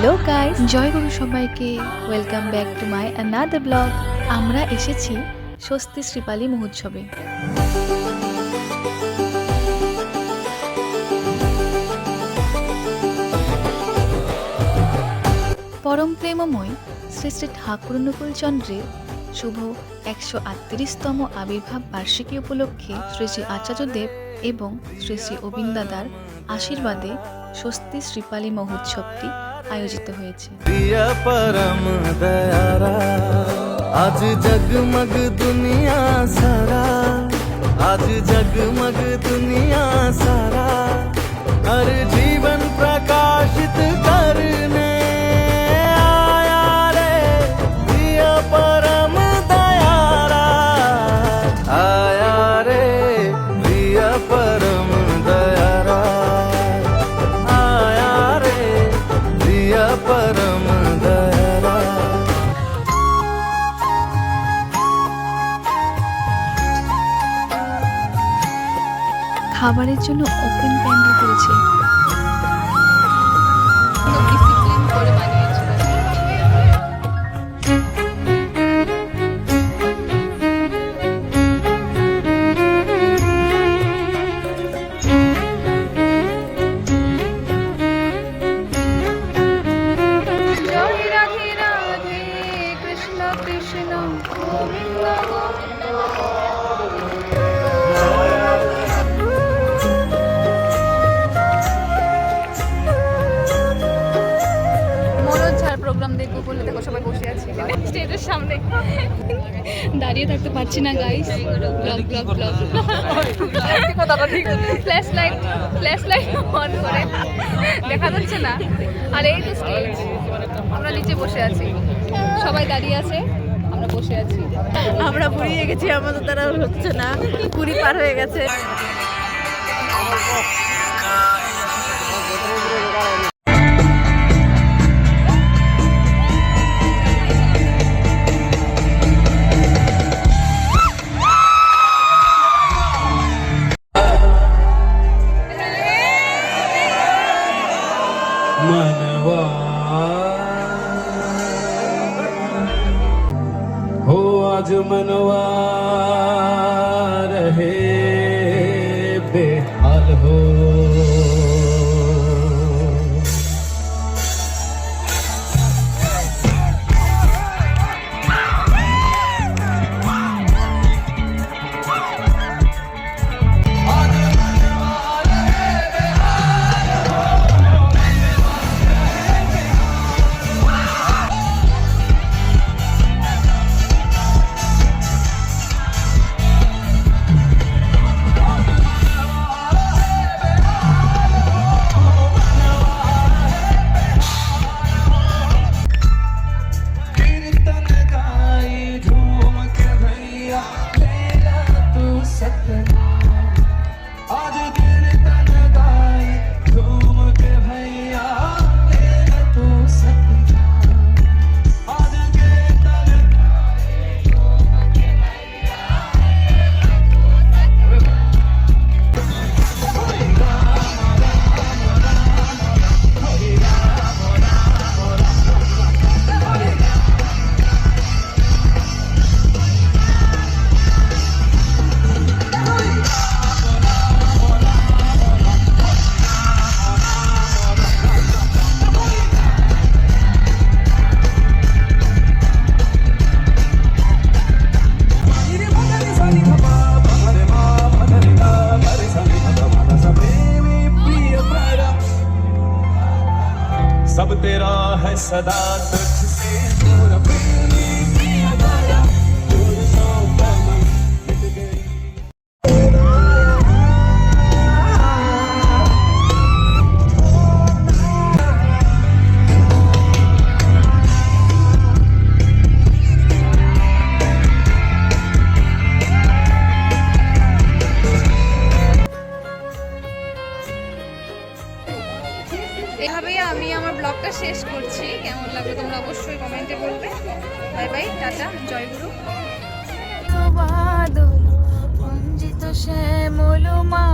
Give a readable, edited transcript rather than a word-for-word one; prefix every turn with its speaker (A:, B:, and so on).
A: Hello guys, জয়গুরু সবাইকে। Welcome back to my another blog. আমরা এসেছি স্বস্তি শ্রীপালি মহোৎসবে। পরম প্রেমময় শ্রী শ্রী ঠাকুর অনুকূল চন্দ্রের শুভ 138তম আবির্ভাব বার্ষিকী উপলক্ষে শ্রী শ্রী আচার্যদেব এবং শ্রী শ্রী অবিন্দাদার আশীর্বাদে স্বস্তি শ্রীপালি মহোৎসবটি আয়োজিত হয়েছে।
B: प्रिय परम दयारा आज जगमग दुनिया सारा, आज जगमग दुनिया सारा, हर जीवन प्रकाशित करने आया रे प्रिय परम दयारा, आया रे प्रिय परम दयारा, आया रे प्रिय परम दयारा।
A: খাবারের জন্য ওপেন প্যান্ডেল করেছে।
C: ডিসিপ্লিন করে বানিয়েছিল। জয় রাধে রাধে কৃষ্ণ কৃষ্ণ গোবিন্দ গোবিন্দ। প্রোগ্রাম দেখবো বলে দেখো সবাই বসে আছি স্টেজের সামনে, দাঁড়িয়ে থাকতে পারছি না guys. Blog flash light on করে দেখা যাচ্ছে না। আর এই তো স্টেজ, আমরা নিচে বসে আছি, সবাই দাঁড়িয়ে আছে, আমরা বসে আছি।
D: আমরা বুড়িয়ে গেছি, আমাদের দ্বারা হচ্ছে না, 20 পার হয়ে গেছে।
E: मनवा हो आज मनवा रहे बेहाल हो, सब तेरा है सदा तुझसे दूर प्रेमी प्रिय दया, दूर सौ पहली मिट गई।
C: এভাবেই আমি আমার ব্লগটা শেষ করছি। কেমন লাগলো তোমরা অবশ্যই কমেন্টে বলবে। বাই বাই, টাটা, জয়গুরু।
A: বাদল পঞ্জিত শ্যামল মা